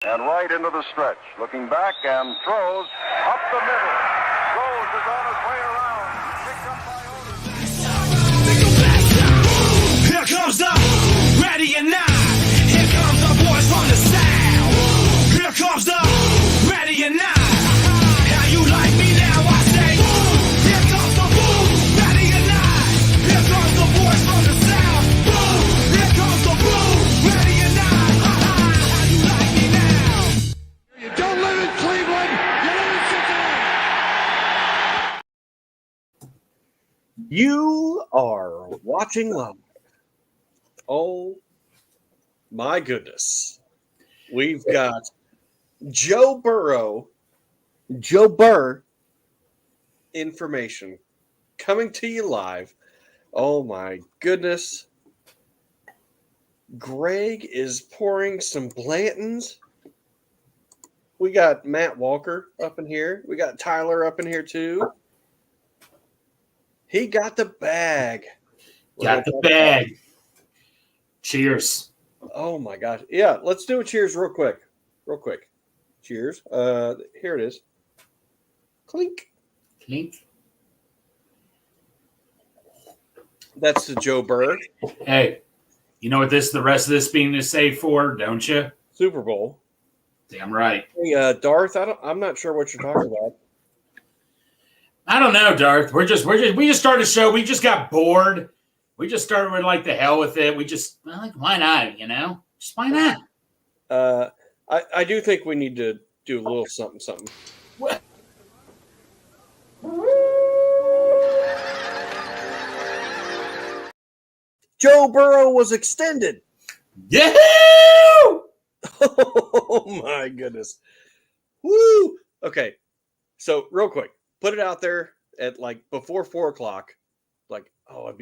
And right into the stretch. Looking back and throws up the middle. Rose is on his way around. Picked up by Otis. Here comes the ready or not. Here comes the boys from the south. Here comes the ready or not. How you like me now? I say, here comes the ready or not. Here comes the boys from the south. Here comes the ready or not. How you like me now? You don't live in Cleveland. You live in Cincinnati. You are watching live. Oh my goodness. We've got Joe Burrow information coming to you live. Oh my goodness. Greg is pouring some Blantons. We got Matt Walker up in here. We got Tyler up in here too. He got the bag. Got the bag. Cheers. Oh my gosh. Yeah, let's do a cheers real quick. Cheers. Here it is. Clink. Clink. That's the Joe Burrow Hey, you know what the rest of this being is saved for, don't you? Super Bowl. Damn right. Hey, Darth, I'm not sure what you're talking about. I don't know, Darth. We just started a show. We just got bored. We just started with like the hell with it. Why not? Just why not? I do think we need to do a little something. What? Joe Burrow was extended. Yeah. Oh my goodness. Woo. Okay. So real quick, put it out there at like before 4:00. Like, oh, it'd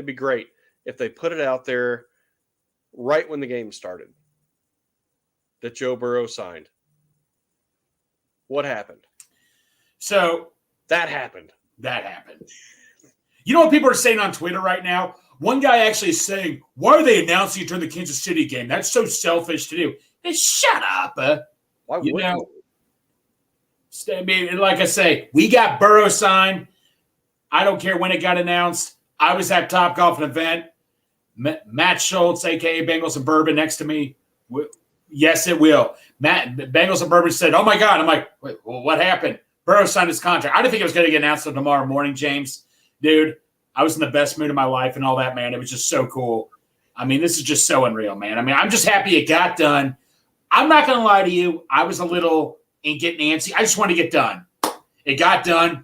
be great if they put it out there right when the game started that Joe Burrow signed. What happened? So that happened. You know what people are saying on Twitter right now? One guy actually is saying, why are they announcing it during the Kansas City game? That's so selfish to do. Hey, shut up. Why would you? I mean, like I say, we got Burrow signed. I don't care when it got announced. I was at Topgolf event. Matt Schultz, a.k.a. Bengals and Bourbon, next to me. Yes, it will. Bengals and Bourbon said, oh, my God. I'm like, wait, well, what happened? Burrow signed his contract. I didn't think it was going to get announced until tomorrow morning, James. Dude, I was in the best mood of my life and all that, man. It was just so cool. I mean, this is just so unreal, man. I mean, I'm just happy it got done. I'm not going to lie to you. I was a little getting antsy. I just wanted to get done. It got done.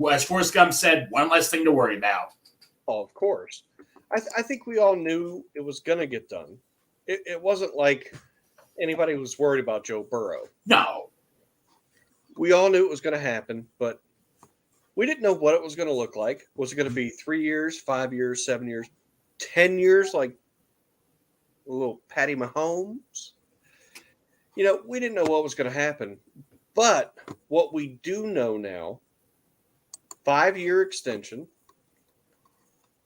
As Forrest Gump said, one less thing to worry about. Oh, of course. I think we all knew it was going to get done. It wasn't like anybody was worried about Joe Burrow. No. We all knew it was going to happen, but we didn't know what it was going to look like. Was it going to be 3 years, 5 years, 7 years, 10 years, like a little Patty Mahomes? We didn't know what was going to happen. But what we do know now, 5-year extension,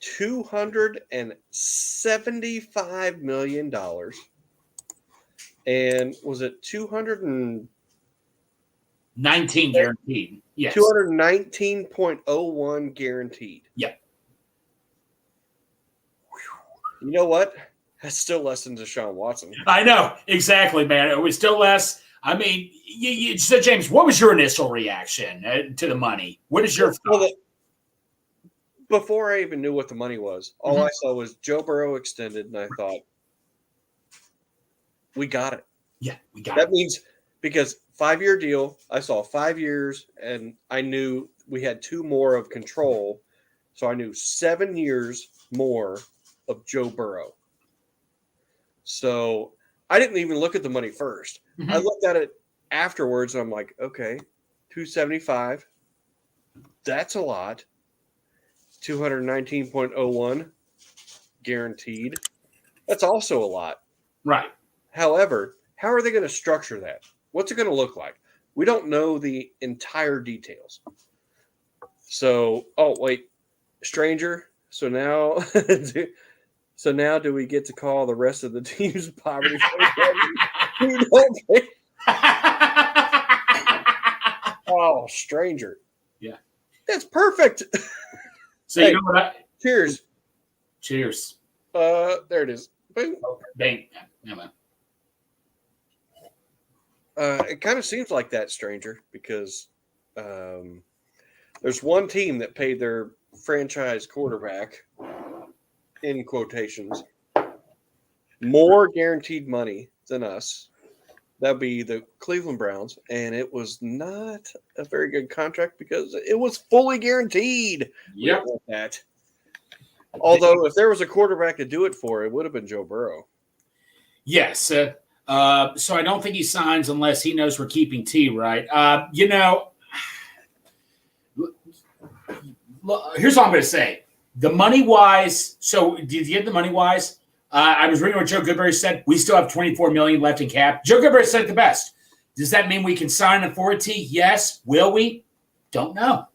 $275 million. And was it 19 guaranteed. Yes. 219.01 guaranteed. Yep. You know what? That's still less than Deshaun Watson. I know. Exactly, man. It was still less. I mean, so James, what was your initial reaction to the money? What is your thought? Before I even knew what the money was, all I saw was Joe Burrow extended, and I thought, we got it. Yeah, we got it. That means because 5-year deal, I saw 5 years, and I knew we had 2 more of control, so I knew 7 years more of Joe Burrow. So I didn't even look at the money first. I looked at it afterwards, and I'm like, okay, 275, that's a lot. 219.01 guaranteed. That's also a lot. Right. However, how are they going to structure that? What's it going to look like? We don't know the entire details. So, oh, wait, stranger. So now do we get to call the rest of the teams poverty? You don't pay. Oh, stranger. Yeah. That's perfect. So Hey, you know what? Cheers. Cheers. There it is. Bing. Bang. Yeah, man. It kind of seems like that, stranger, because there's one team that paid their franchise quarterback, in quotations, more guaranteed money than us. That'd be the Cleveland Browns, and it was not a very good contract because it was fully guaranteed. We Yep. don't want that. Although, if there was a quarterback to do it for, it would have been Joe Burrow. Yes. So I don't think he signs unless he knows we're keeping T, right? Here's what I'm going to say. The money-wise, so did you get the money-wise? I was reading what Joe Goodberry said. We still have $24 million left in cap. Joe Goodberry said it the best. Does that mean we can sign him for a T? Yes. Will we? Don't know.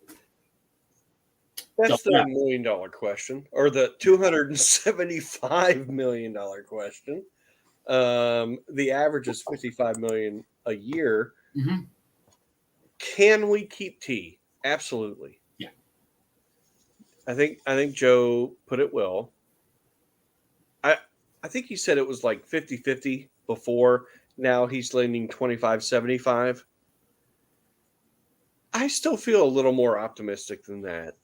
That's the $1 million question, or the $275 million question. The average is $55 million a year. Mm-hmm. Can we keep T? Absolutely. Yeah. I think Joe put it well. I think he said it was like 50-50 before. Now he's leaning 25-75. I still feel a little more optimistic than that.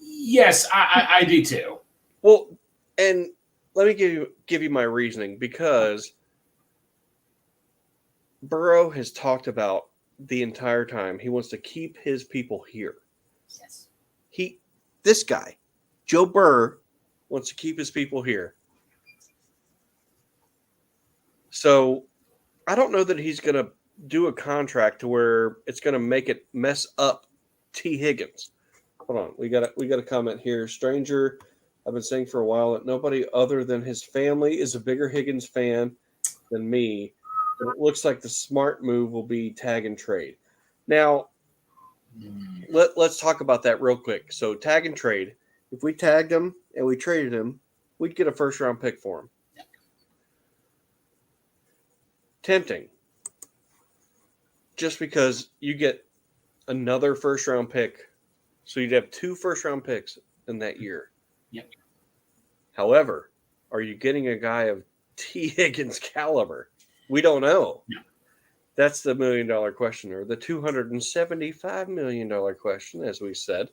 Yes, I do too. Well, and let me give you my reasoning, because Burrow has talked about the entire time he wants to keep his people here. Yes. This guy, Joe Burrow, wants to keep his people here. So I don't know that he's going to do a contract to where it's going to make it mess up T. Higgins. Hold on. We got a comment here. Stranger, I've been saying for a while that nobody other than his family is a bigger Higgins fan than me. And it looks like the smart move will be tag and trade. Now, let's talk about that real quick. So tag and trade. If we tagged him and we traded him, we'd get a first-round pick for him. Tempting. Just because you get another first-round pick. So you'd have 2 first-round picks in that year. Yep. However, are you getting a guy of T. Higgins caliber? We don't know. No. That's the $1 million question, or the $275 million question, as we said.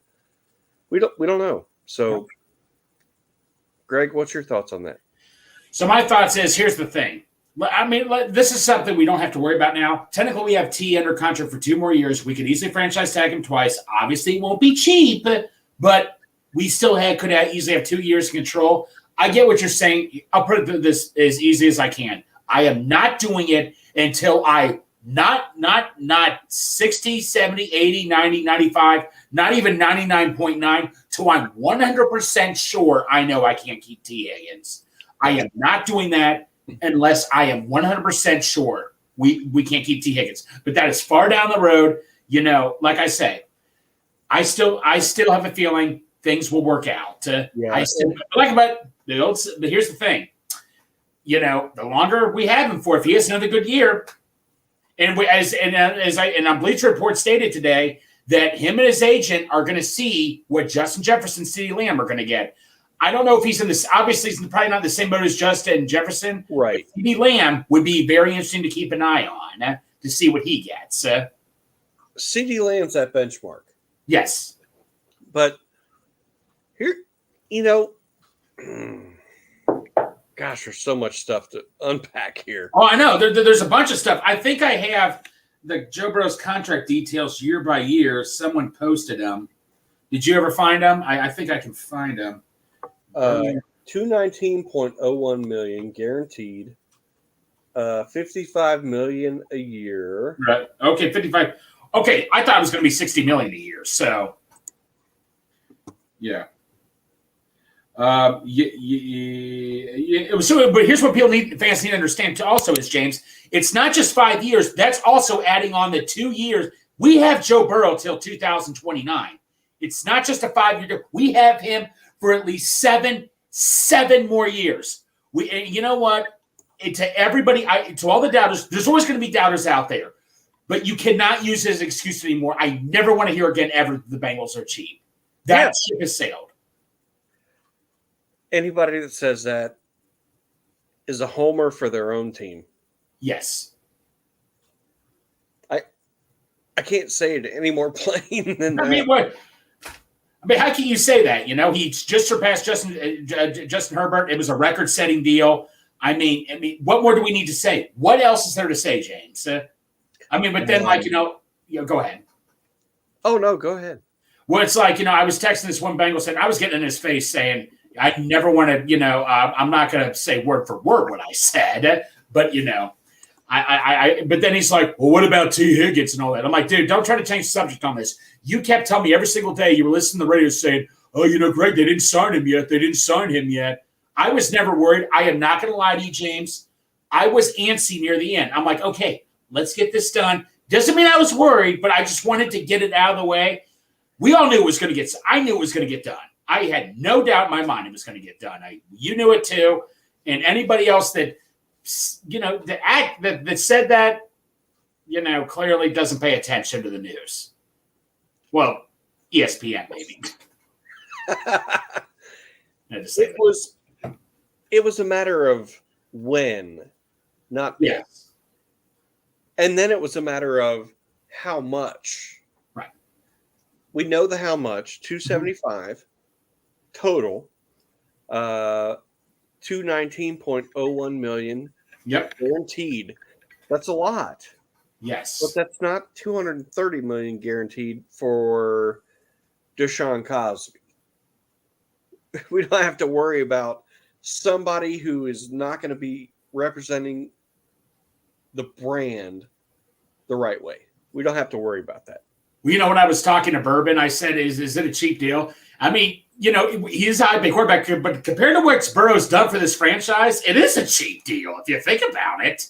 We don't know. So, Greg, what's your thoughts on that? So my thoughts is, here's the thing. I mean, this is something we don't have to worry about now. Technically, we have T under contract for 2 more years. We could easily franchise tag him twice. Obviously, it won't be cheap, but we still could easily have 2 years of control. I get what you're saying. I'll put this as easy as I can. I am not doing it until I not 60, 70, 80, 90, 95, not even 99.9, till I'm 100% sure I know I can't keep T. Higgins. I am not doing that unless I am 100% sure we can't keep T. Higgins. But that is far down the road. Like I say, I still have a feeling things will work out. But here's the thing. The longer we have him for, if he has another good year, and on Bleacher Report stated today that him and his agent are going to see what Justin Jefferson, CeeDee Lamb are going to get. I don't know if he's in this. Obviously, he's probably not in the same boat as Justin Jefferson. Right. CeeDee Lamb would be very interesting to keep an eye on to see what he gets. CeeDee Lamb's that benchmark. Yes. But here, gosh, there's so much stuff to unpack here. Oh, I know. There's a bunch of stuff. I think I have the Joe Burrow's contract details year by year. Someone posted them. Did you ever find them? I think I can find them. $219.01 million guaranteed. $55 million a year. Right. Okay, 55. Okay, I thought it was going to be $60 million a year. So, yeah. But here's what fans need to understand too. Also, is James, it's not just 5 years. That's also adding on the 2 years. We have Joe Burrow till 2029. It's not just a 5-year deal. We have him for at least seven more years. And you know what? to everybody, to all the doubters, there's always going to be doubters out there, but you cannot use it as an excuse anymore. I never want to hear again ever the Bengals are cheap. That ship has sailed. Anybody that says that is a homer for their own team. Yes. I can't say it any more plain than that. I mean, how can you say that? You know, he just surpassed Justin Herbert. It was a record-setting deal. I mean, what more do we need to say? What else is there to say, James? But then, go ahead. Oh, no, go ahead. Well, it's like, I was texting this one Bengal saying, I was getting in his face saying, I never want to, I'm not going to say word for word what I said, but, but then he's like, well, what about T. Higgins and all that? I'm like, dude, don't try to change the subject on this. You kept telling me every single day you were listening to the radio saying, oh, Greg, they didn't sign him yet. They didn't sign him yet. I was never worried. I am not going to lie to you, James. I was antsy near the end. I'm like, okay, let's get this done. Doesn't mean I was worried, but I just wanted to get it out of the way. We all knew it was going to get – I knew it was going to get done. I had no doubt in my mind it was going to get done. You knew it too. And anybody else that – that said that, clearly doesn't pay attention to the news. Well, ESPN maybe. It was a matter of when, not if. Yes. And then it was a matter of how much. Right. We know the how much, 275 total. 219.01 million. Yep. Guaranteed. That's a lot. Yes. But that's not 230 million guaranteed for Deshaun Cosby. We don't have to worry about somebody who is not going to be representing the brand the right way. We don't have to worry about that. Well, when I was talking to Bourbon, I said, is it a cheap deal? I mean, he's a high-paid quarterback, but compared to what Burrow's done for this franchise, it is a cheap deal if you think about it.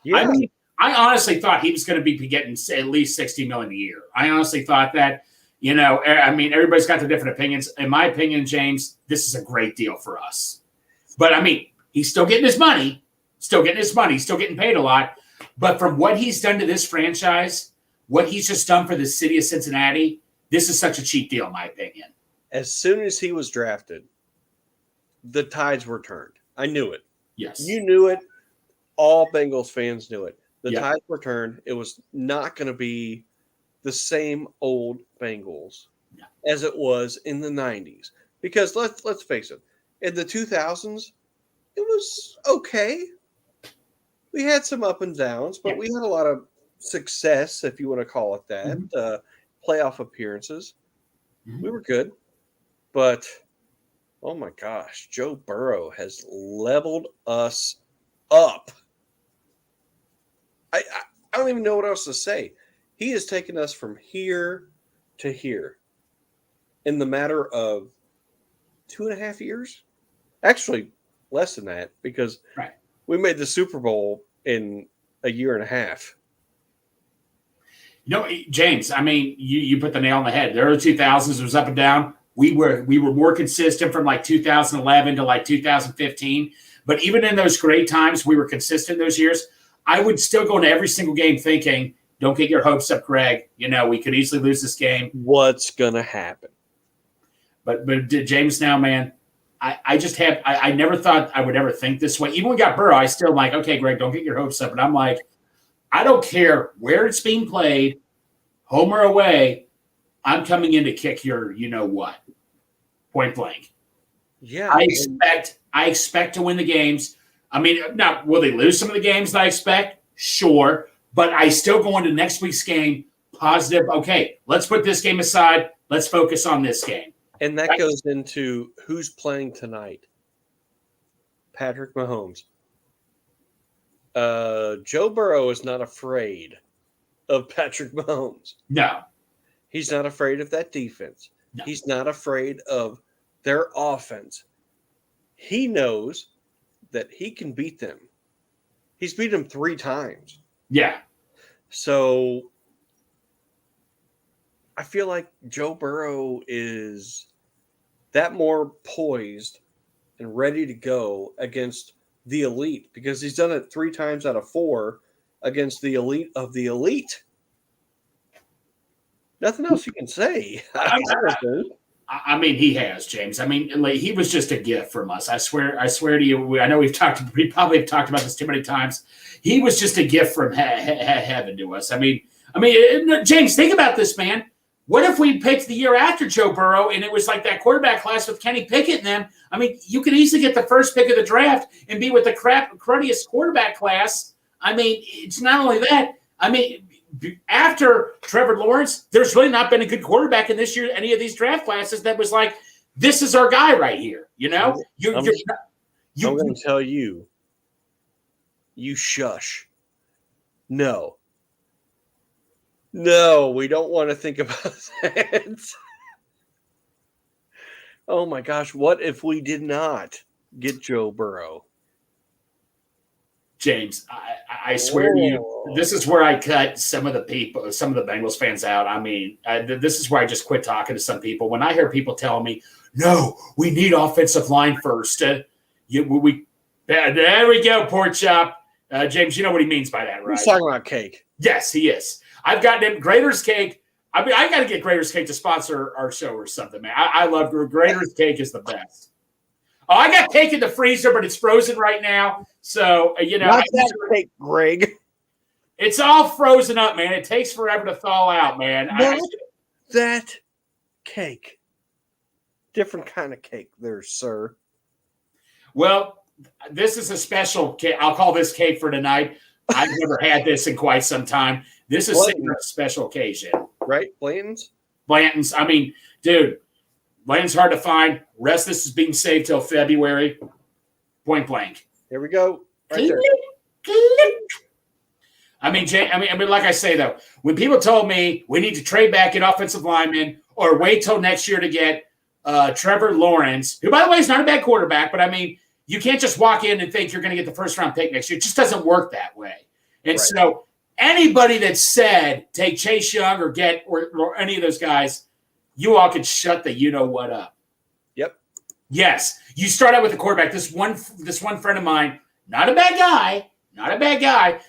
Yeah. I mean, I honestly thought he was going to be getting at least $60 million a year. I honestly thought that, everybody's got their different opinions. In my opinion, James, this is a great deal for us. But, he's still getting his money, still getting paid a lot. But from what he's done to this franchise, what he's just done for the city of Cincinnati, this is such a cheap deal, in my opinion. As soon as he was drafted, the tides were turned. I knew it. Yes. You knew it. All Bengals fans knew it. The tides were turned. It was not going to be the same old Bengals as it was in the 90s. Because let's face it, in the 2000s, it was okay. We had some up and downs, but we had a lot of success, if you want to call it that, playoff appearances. Mm-hmm. We were good. But, oh my gosh, Joe Burrow has leveled us up. I don't even know what else to say. He has taken us from here to here in the matter of 2.5 years. Actually, less than that, because we made the Super Bowl in a year and a half. James, you put the nail on the head. The early 2000s was up and down. We were more consistent from like 2011 to like 2015. But even in those great times, we were consistent those years. I would still go into every single game thinking, don't get your hopes up, Greg. We could easily lose this game. What's going to happen? But James, now, man, I never thought I would ever think this way. Even when we got Burrow, I still like, okay, Greg, don't get your hopes up. And I'm like, I don't care where it's being played, home or away, I'm coming in to kick your what, point blank. Yeah. I expect to win the games. Now, will they lose some of the games that I expect? Sure. But I still go into next week's game positive. Okay, let's put this game aside. Let's focus on this game. And that goes into who's playing tonight. Patrick Mahomes. Joe Burrow is not afraid of Patrick Mahomes. No. He's not afraid of that defense. No. He's not afraid of their offense. He knows that he can beat them. He's beat them 3 times. Yeah. So I feel like Joe Burrow is that more poised and ready to go against the elite because he's done it 3 times out of 4 against the elite of the elite. Nothing else you can say. I mean, he has, James. I mean, like, he was just a gift from us. I swear to you. I know we probably have talked about this too many times. He was just a gift from heaven to us. I mean, James, think about this, man. What if we picked the year after Joe Burrow and it was like that quarterback class with Kenny Pickett and them? I mean, you could easily get the first pick of the draft and be with the cruddiest quarterback class. I mean, it's not only that. I mean, after Trevor Lawrence, there's really not been a good quarterback in this year, any of these draft classes that was like, this is our guy right here. You know, I'm going to tell you, you shush. No, we don't want to think about that. Oh my gosh, what if we did not get Joe Burrow? James, I swear to you, this is where I cut some of the Bengals fans out. I mean, this is where I just quit talking to some people. When I hear people telling me, no, we need offensive line first. There we go, pork chop. James, you know what he means by that, right? He's talking about cake. Yes, he is. I've gotten him Grater's Cake. I mean, I got to get Grater's Cake to sponsor our show or something, man. I love Grater's Cake is the best. Oh, I got cake in the freezer, but it's frozen right now. So, Not that cake, Greg. It's all frozen up, man. It takes forever to thaw out, man. That cake. Different kind of cake there, sir. Well, this is a special cake. I'll call this cake for tonight. I've never had this in quite some time. This is a special occasion. Right? Blanton's? Blanton's. I mean, dude, Blanton's hard to find. Rest of this is being saved till February. Point blank. Here we go. Right there. I mean, like I say, though, when people told me we need to trade back an offensive lineman or wait till next year to get Trevor Lawrence, who, by the way, is not a bad quarterback, but I mean, you can't just walk in and think you're going to get the first-round pick next year. It just doesn't work that way. And so anybody that said take Chase Young or get or any of those guys, you all could shut the you-know-what up. Yep. Yes. You start out with a quarterback. This one friend of mine, not a bad guy.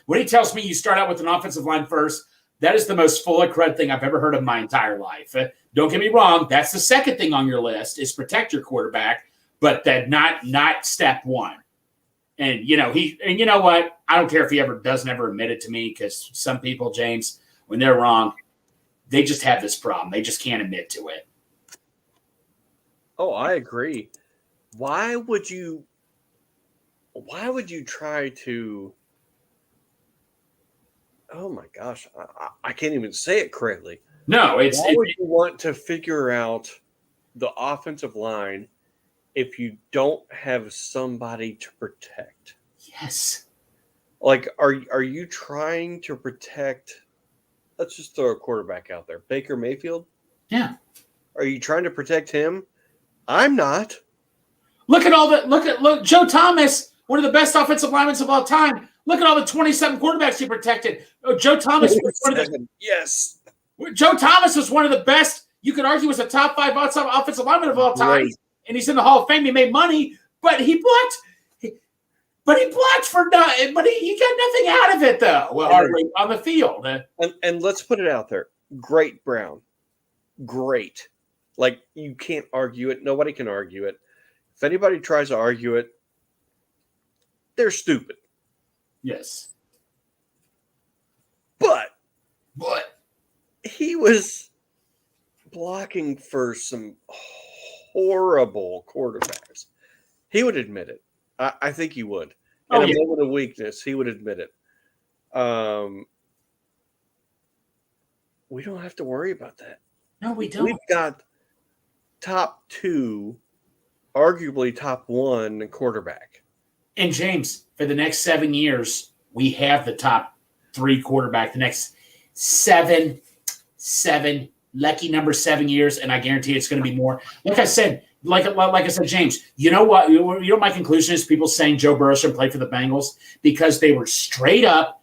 When he tells me you start out with an offensive line first, that is the most full of crud thing I've ever heard of my entire life. Don't get me wrong. That's the second thing on your list is protect your quarterback, but that not step one. And, you know what? I don't care if he doesn't ever admit it to me, because some people, James, when they're wrong, they just have this problem. They just can't admit to it. Oh, I agree. Why would you try to, oh my gosh, I can't even say it correctly. No, why would you want to figure out the offensive line if you don't have somebody to protect? Yes. Like, are you trying to protect, let's just throw a quarterback out there, Baker Mayfield? Yeah. Are you trying to protect him? I'm not. Look Joe Thomas, one of the best offensive linemen of all time. Look at all the 27 quarterbacks he protected. Joe Thomas was one of the yes. Joe Thomas was one of the best. You could argue was a top 5 offensive lineman of all time. Right. And he's in the Hall of Fame. He made money, but he blocked. But he blocked for nothing. But he got nothing out of it, though. Well, hardly on the field. And let's put it out there. Great Brown. Great. Like, you can't argue it. Nobody can argue it. If anybody tries to argue it, they're stupid. Yes. But he was blocking for some horrible quarterbacks. He would admit it. I think he would. In a moment of weakness, he would admit it. We don't have to worry about that. No, we don't. We've got top 2, arguably top 1 quarterback. And James, for the next 7 years, we have the top 3 quarterback. The next seven, lucky number 7 years, and I guarantee it's going to be more. Like I said, James, you know what? You know my conclusion is people saying Joe Burrow should play for the Bengals because they were straight up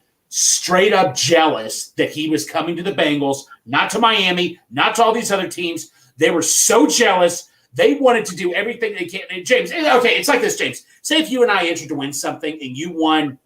jealous that he was coming to the Bengals, not to Miami, not to all these other teams. They were so jealous They wanted to do everything they can. And James, okay, it's like this, James. Say if you and I entered to win something and you won,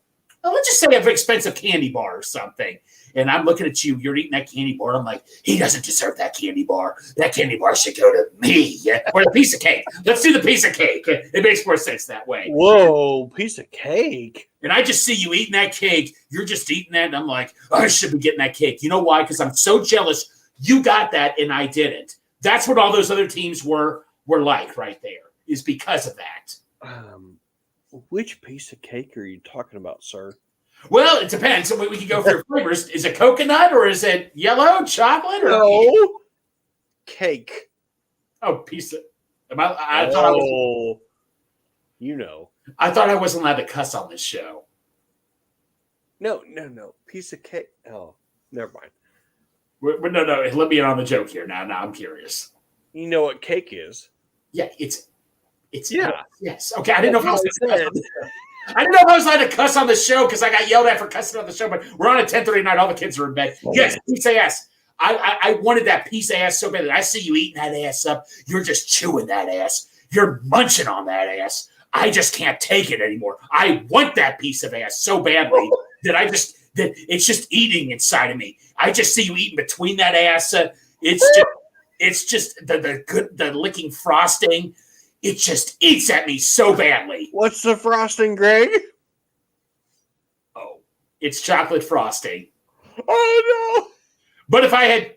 well, let's just say an expensive candy bar or something. And I'm looking at you, you're eating that candy bar. I'm like, he doesn't deserve that candy bar. That candy bar should go to me. Yeah? Or the piece of cake. Let's do the piece of cake. It makes more sense that way. Whoa, piece of cake. And I just see you eating that cake. You're just eating that. And I'm like, oh, I should be getting that cake. You know why? Because I'm so jealous you got that and I didn't. That's what all those other teams were like right there, is because of that. Which piece of cake are you talking about, sir? Well, it depends. We can go for flavors. Is it coconut or is it yellow, chocolate? Or no. Cake. Oh, piece of. I thought I was, you know. I thought I wasn't allowed to cuss on this show. No. Piece of cake. Oh, never mind. No. Let me in on the joke here. Now I'm curious. You know what cake is? Yeah, it's yeah. Yes. Okay, I didn't know if I was allowed to cuss on the show because I got yelled at for cussing on the show, but we're on at 10:30 night. All the kids are in bed. Yes, piece of ass. I wanted that piece of ass so bad. I see you eating that ass up. You're just chewing that ass. You're munching on that ass. I just can't take it anymore. I want that piece of ass so badly that it's just eating inside of me. I just see you eating between that ass. It's just the licking frosting. It just eats at me so badly. What's the frosting, Greg? Oh, it's chocolate frosting. Oh no! But if I had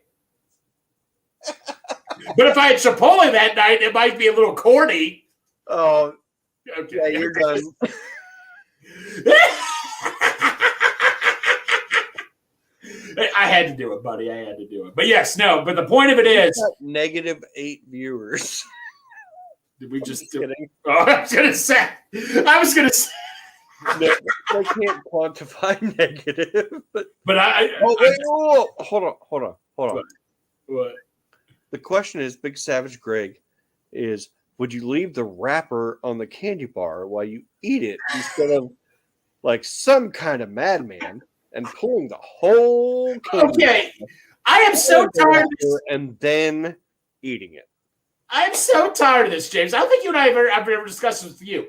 Chipotle that night, it might be a little corny. Oh, okay. Yeah, you're done. I had to do it, buddy. I had to do it. But yes, no. But the point of it is, -8 viewers. Did we just kidding. Oh, I was gonna say. No, I can't quantify negative. But I. Hold on. What? The question is, Big Savage Greg, is would you leave the wrapper on the candy bar while you eat it instead of like some kind of madman and pulling the whole candy bar I am so tired of this. and then eating it? I'm so tired of this, James. I don't think you and I have ever discussed this with you.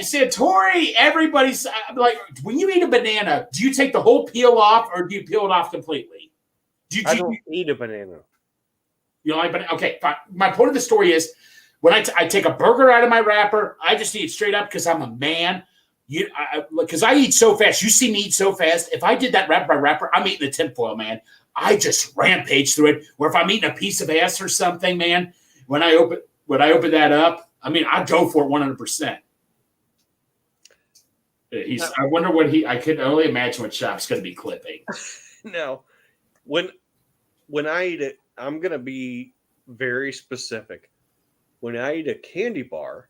Santori, everybody's like, when you eat a banana, do you take the whole peel off or do you peel it off completely? I don't eat a banana. You don't like banana? Okay, fine. My point of the story is when I take a burger out of my wrapper, I just eat it straight up because I'm a man. Because I eat so fast. You see me eat so fast. If I did that wrapper by wrapper, I'm eating the tinfoil, man. I just rampage through it. Or if I'm eating a piece of ass or something, man, when I open that up, I mean, I go for it 100%. I wonder what I could only imagine what Shop's going to be clipping. No, when I eat it, I'm going to be very specific. When I eat a candy bar,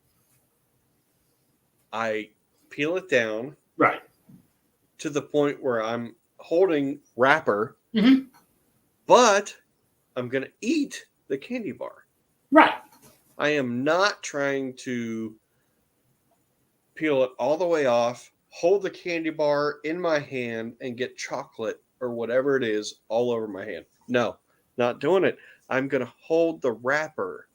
I peel it down right to the point where I'm holding wrapper, mm-hmm. but I'm going to eat the candy bar. Right. I am not trying to peel it all the way off, hold the candy bar in my hand, and get chocolate or whatever it is all over my hand. No, not doing it. I'm going to hold the wrapper.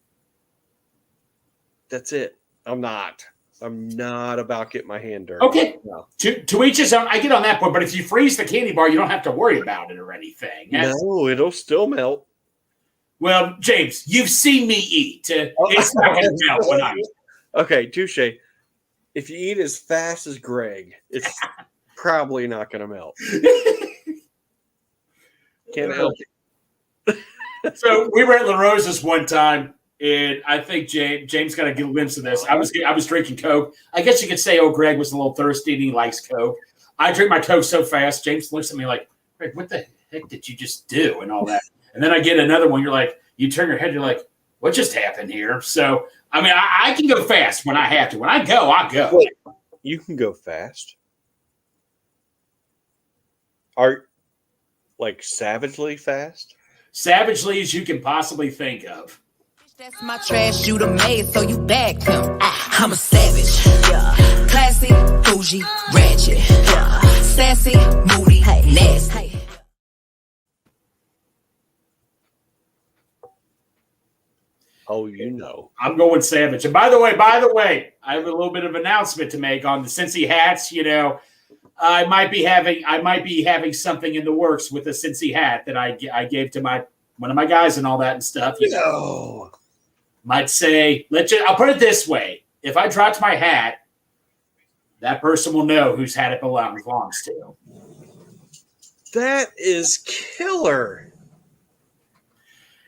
That's it. I'm not about getting my hand dirty. Okay. No. To each his own. I get on that point, but if you freeze the candy bar, you don't have to worry about it or anything. No, it'll still melt. Well, James, you've seen me eat. It's not going to melt when I eat. Okay, touche. If you eat as fast as Greg, it's probably not going to melt. Can't help it. So we were at La Rosa's one time, and I think James got a glimpse of this. I was drinking Coke. I guess you could say, Greg was a little thirsty and he likes Coke. I drink my Coke so fast, James looks at me like, Greg, what the heck did you just do? And all that. And then I get another one. You're like, you turn your head. You're like, what just happened here? So, I mean, I can go fast when I have to. When I go, I go. Wait, you can go fast? Are like savagely fast? Savagely as you can possibly think of. That's my trash you done made, so you bagged him. I'm a savage. Yeah. Classy, bougie, ratchet. Yeah. Sassy, moody, nasty. Oh, you know. I'm going Savage. And by the way, I have a little bit of announcement to make on the Cincy hats. You know, I might be having something in the works with a Cincy hat that I gave to one of my guys and all that and stuff. You know, might say, I'll put it this way: if I dropped my hat, that person will know whose hat it belongs to. That is killer.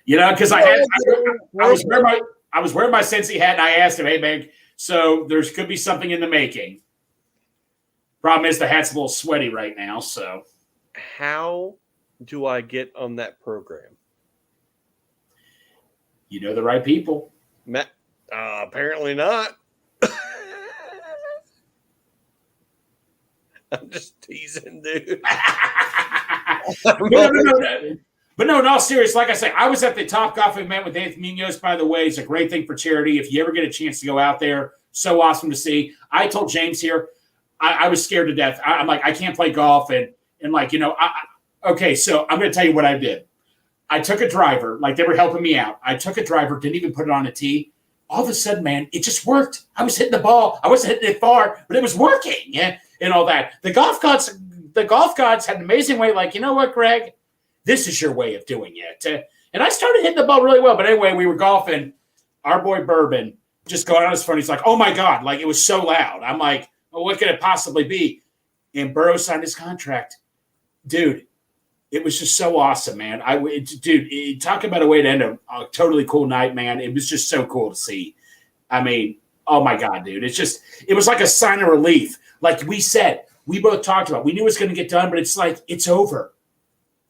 You know, because I was wearing my Cincy hat, and I asked him, "Hey, man, so there could be something in the making." Problem is, the hat's a little sweaty right now. So, how do I get on that program? You know the right people. Apparently not. I'm just teasing, dude. No. But no, in all seriousness, like I say, I was at the Top Golf event with Anthony Munoz, by the way. It's a great thing for charity. If you ever get a chance to go out there, so awesome to see. I told James here, I was scared to death. I'm like, I can't play golf. And like, you know, okay, so I'm going to tell you what I did. I took a driver, like they were helping me out. I took a driver, didn't even put it on a tee. All of a sudden, man, it just worked. I was hitting the ball. I wasn't hitting it far, but it was working, yeah, and all that. The golf gods had an amazing way, like, you know what, Greg? This is your way of doing it. And I started hitting the ball really well. But anyway, we were golfing. Our boy Bourbon just going on his phone. He's like, oh, my God. Like, it was so loud. I'm like, well, what could it possibly be? And Burrow signed his contract. Dude, it was just so awesome, man. Talk about a way to end a totally cool night, man. It was just so cool to see. I mean, oh, my God, dude. It was like a sign of relief. Like we said, we both talked about, we knew it was going to get done, but it's like, it's over.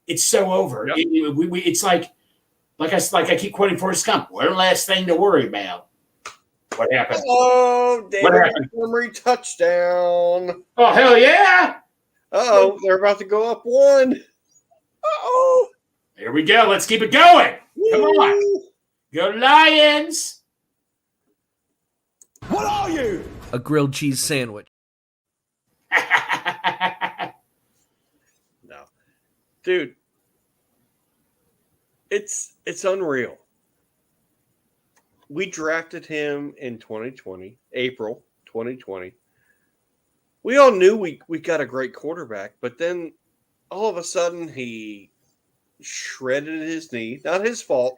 It's so over. Yep. It's like I keep quoting Forrest Gump. One last thing to worry about. What happened? Oh, David Montgomery touchdown. Oh, hell yeah. Uh-oh, they're about to go up one. Uh-oh. Here we go. Let's keep it going. Come on. Go Lions. What are you? A grilled cheese sandwich. Dude, it's unreal. We drafted him in 2020, April 2020. We all knew we got a great quarterback, but then all of a sudden he shredded his knee. Not his fault.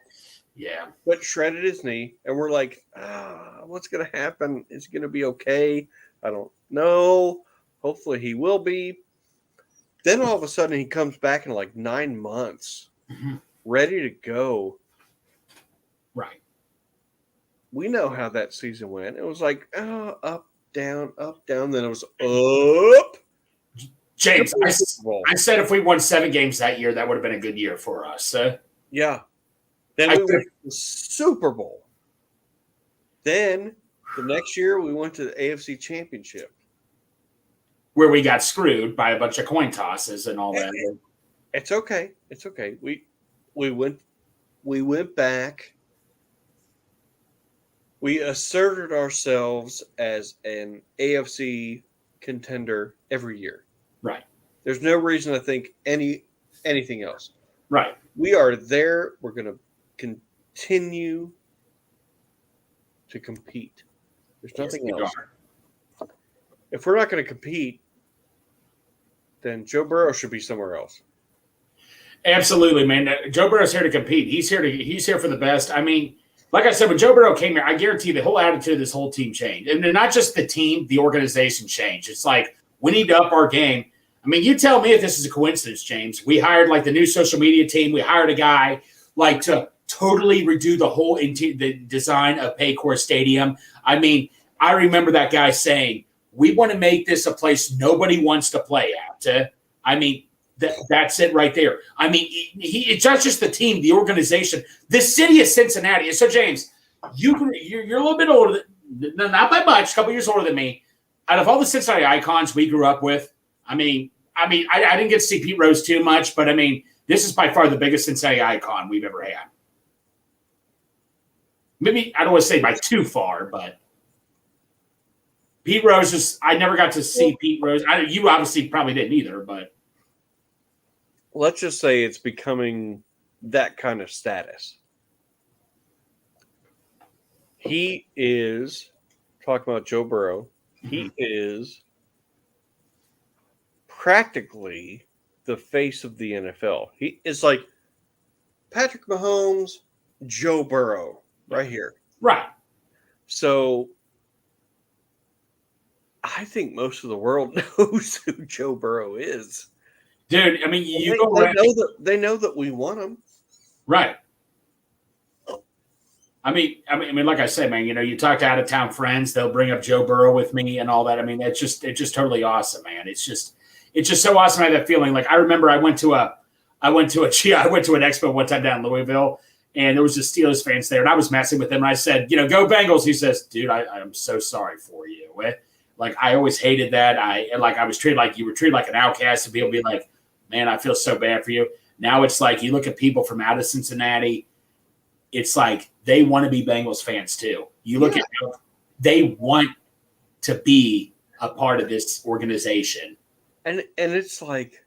Yeah. But shredded his knee. And we're like, what's going to happen? Is he going to be okay? I don't know. Hopefully he will be. Then all of a sudden he comes back in like 9 months, ready to go. Right. We know how that season went. It was like, up, down, up, down. Then it was up. James, I said if we won 7 games that year, that would have been a good year for us. Yeah. Then we went to the Super Bowl. Then the next year we went to the AFC Championship. Where we got screwed by a bunch of coin tosses and all that. It's okay. It's okay. We went back. We asserted ourselves as an AFC contender every year. Right. There's no reason to think anything else. Right. We are there. We're going to continue to compete. There's nothing else. If we're not going to compete, then Joe Burrow should be somewhere else. Absolutely, man. Joe Burrow's here to compete. He's here for the best. I mean, like I said, when Joe Burrow came here, I guarantee the whole attitude of this whole team changed. And not just the team, the organization changed. It's like, we need to up our game. I mean, you tell me if this is a coincidence, James. We hired like the new social media team. We hired a guy like to totally redo the whole the design of Paycor Stadium. I mean, I remember that guy saying, we want to make this a place nobody wants to play at. I mean, that's it right there. I mean, it's not just the team, the organization, the city of Cincinnati. So, James, you're a little bit older, not by much, a couple years older than me. Out of all the Cincinnati icons we grew up with, I didn't get to see Pete Rose too much, but I mean, this is by far the biggest Cincinnati icon we've ever had. Maybe I don't want to say by too far, but Pete Rose I never got to see Pete Rose. You obviously probably didn't either, but let's just say it's becoming that kind of status. He is talking about Joe Burrow. He is practically the face of the NFL. He is like Patrick Mahomes, Joe Burrow, right here. Right. So I think most of the world knows who Joe Burrow is. Dude, I mean, they know that we want him. Right. I mean, like I said, man, you talk to out of town friends, they'll bring up Joe Burrow with me and all that. I mean, it's just totally awesome, man. It's just so awesome. I have that feeling. Like I remember I went to an expo one time down in Louisville, and there was just Steelers fans there, and I was messing with him, and I said, go Bengals. He says, dude, I'm so sorry for you. Like I always hated that. I was treated like you were treated like an outcast, and people be like, man, I feel so bad for you. Now it's like you look at people from out of Cincinnati. It's like they want to be Bengals fans too. You look at them, they want to be a part of this organization. And it's like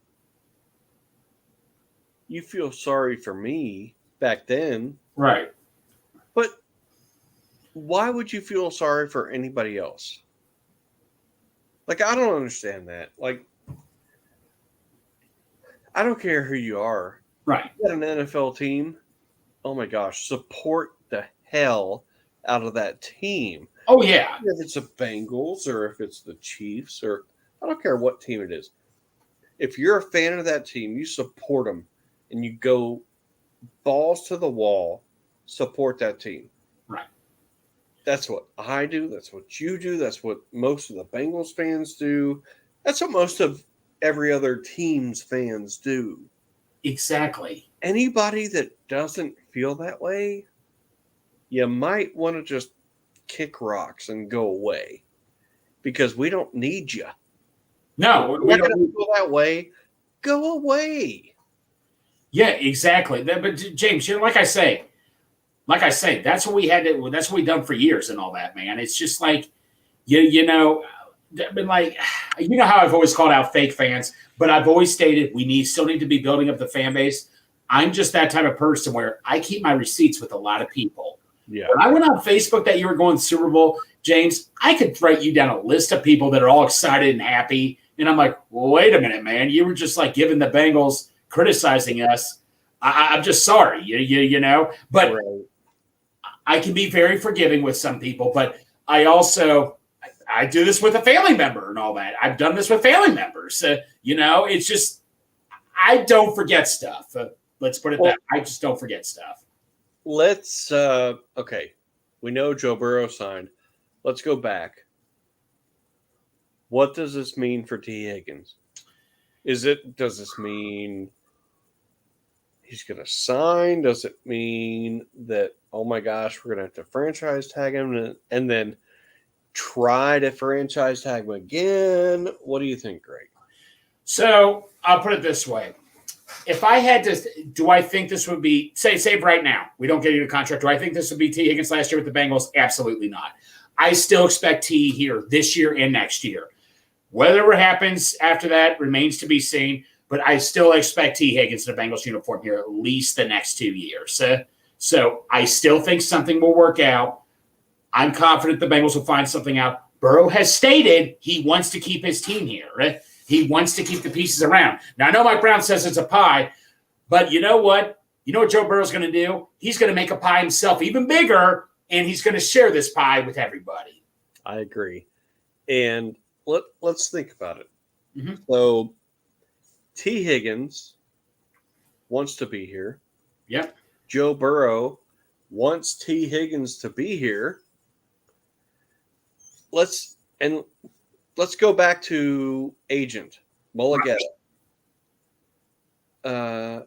you feel sorry for me back then. Right. But why would you feel sorry for anybody else? Like, I don't understand that. Like, I don't care who you are. Right. You got an NFL team. Oh my gosh, support the hell out of that team. Oh, yeah. If it's the Bengals or if it's the Chiefs or I don't care what team it is. If you're a fan of that team, you support them and you go balls to the wall, support that team. Right. That's what I do. That's what you do. That's what most of the Bengals fans do. That's what most of every other team's fans do. Exactly. Anybody that doesn't feel that way, you might want to just kick rocks and go away because we don't need you. No, we don't feel that way. Go away. Yeah, exactly. But James, like I say, that's what we had to. That's what we done for years and all that, man. It's just like, I've been like, how I've always called out fake fans, but I've always stated we still need to be building up the fan base. I'm just that type of person where I keep my receipts with a lot of people. Yeah. When I went on Facebook that you were going to the Super Bowl, James, I could write you down a list of people that are all excited and happy. And I'm like, well, wait a minute, man. You were just like giving the Bengals criticizing us. I'm just sorry, But right. I can be very forgiving with some people, but I also I do this with a family member and all that. I've done this with family members. It's just I don't forget stuff. Let's put it that I just don't forget stuff. Let's okay. We know Joe Burrow signed. Let's go back. What does this mean for T. Higgins? Does this mean he's going to sign? Does it mean that, oh my gosh, we're going to have to franchise tag him and then try to franchise tag him again? What do you think, Greg? So I'll put it this way. If I had to, do I think this would be, say right now, we don't get you a contract. Do I think this would be T. Higgins last year with the Bengals? Absolutely not. I still expect T here this year and next year. Whatever happens after that remains to be seen, but I still expect T. Higgins in a Bengals uniform here at least the next 2 years. So I still think something will work out. I'm confident the Bengals will find something out. Burrow has stated he wants to keep his team here. Right? He wants to keep the pieces around. Now, I know Mike Brown says it's a pie, but you know what? You know what Joe Burrow's going to do? He's going to make a pie himself even bigger, and he's going to share this pie with everybody. I agree. And let's think about it. Mm-hmm. So T. Higgins wants to be here. Yep. Joe Burrow wants T. Higgins to be here. Let's go back to agent Mulligetta.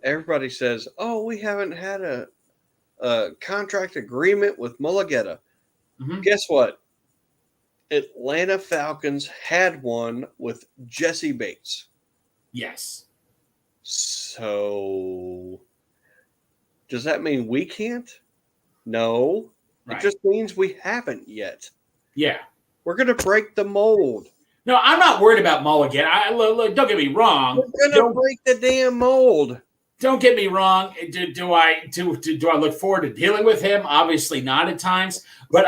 Everybody says, "Oh, we haven't had a contract agreement with Mulligetta." Mm-hmm. Guess what? Atlanta Falcons had one with Jesse Bates. Yes. So does that mean we can't? No. Right. It just means we haven't yet. Yeah. We're going to break the mold. No, I'm not worried about Mulligan. Look, don't get me wrong. We're going to break the damn mold. don't get me wrong. Do I look forward to dealing with him? Obviously not at times, but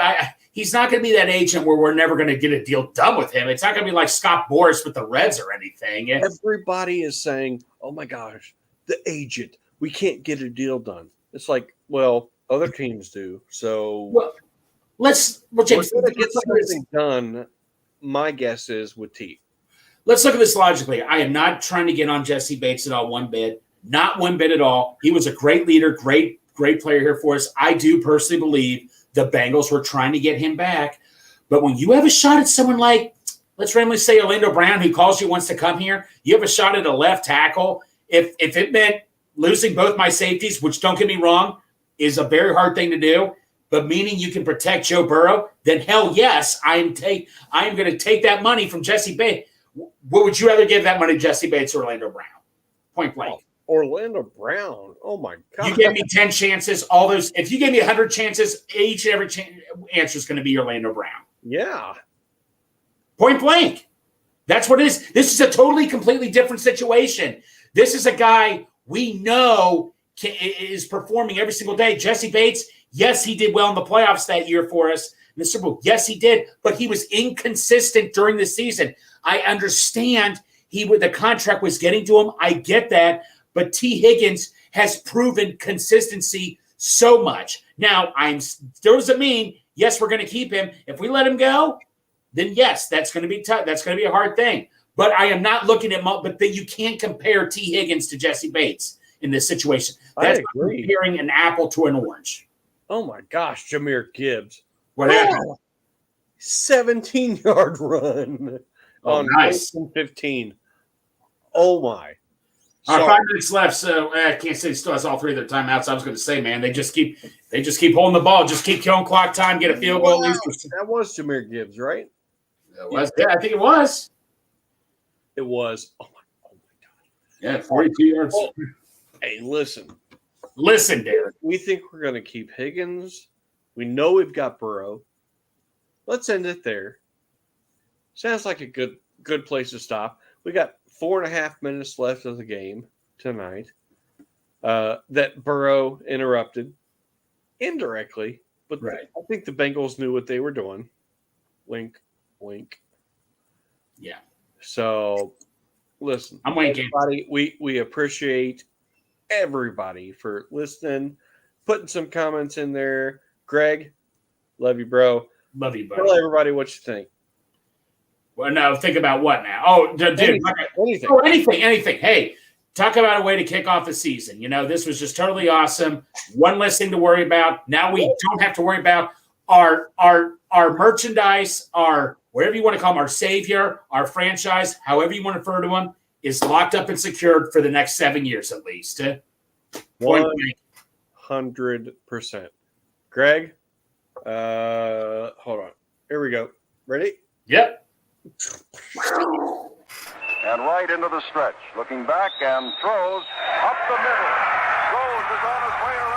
he's not going to be that agent where we're never going to get a deal done with him. It's not going to be like Scott Boras with the Reds or anything. Everybody is saying, "Oh my gosh, the agent, we can't get a deal done." It's like, well, other teams do. So let's get something done. My guess is with T. Let's look at this logically. I am not trying to get on Jesse Bates at all, one bit. Not one bit at all. He was a great leader, great player here for us. I do personally believe the Bengals were trying to get him back. But when you have a shot at someone like, let's randomly say Orlando Brown, who calls you, wants to come here, you have a shot at a left tackle. If it meant losing both my safeties, which don't get me wrong, is a very hard thing to do, but meaning you can protect Joe Burrow, then hell yes, I am going to take that money from Jesse Bates. What would you rather give that money to Jesse Bates or Orlando Brown? Point blank. Orlando Brown. Oh my God. You gave me 10 chances. All those. If you gave me 100 chances, each and every answer is going to be Orlando Brown. Yeah. Point blank. That's what it is. This is a totally, completely different situation. This is a guy we know is performing every single day. Jesse Bates, yes, he did well in the playoffs that year for us. In the Super Bowl, yes, he did, but he was inconsistent during the season. I understand the contract was getting to him. I get that. But T. Higgins has proven consistency so much. Now, doesn't mean, yes, we're going to keep him. If we let him go, then yes, that's going to be tough. That's going to be a hard thing. But I am not looking at but then you can't compare T. Higgins to Jesse Bates in this situation. That's comparing an apple to an orange. Oh my gosh, Jahmyr Gibbs. What happened? 17-yard run on nice. 15. Oh my. All right, 5 minutes left, so I can't say he still has all three of their timeouts. I was going to say, man, they just keep holding the ball, just keep killing clock time, get a field goal. That was Jahmyr Gibbs, right? Yeah, I think it was. It was. Oh my God. Yeah, 42 yards. Oh. Hey, listen, Derek. We think we're going to keep Higgins. We know we've got Burrow. Let's end it there. Sounds like a good place to stop. We got 4.5 minutes left of the game tonight that Burrow interrupted indirectly, but right. I think the Bengals knew what they were doing. Wink, wink. Yeah. So, listen, I'm winking. We appreciate everybody for listening, putting some comments in there. Greg, love you, bro. Love you, buddy. Tell everybody what you think. Well, no, think about what now? Oh, dude, anything. Hey, talk about a way to kick off the season. You know, this was just totally awesome. One less thing to worry about. Now we don't have to worry about our merchandise, our whatever you want to call them, our savior, our franchise, however you want to refer to them, is locked up and secured for the next 7 years at least. 100%. Greg, hold on. Here we go. Ready? Yep. And right into the stretch. Looking back and throws up the middle. Throws is on his way around.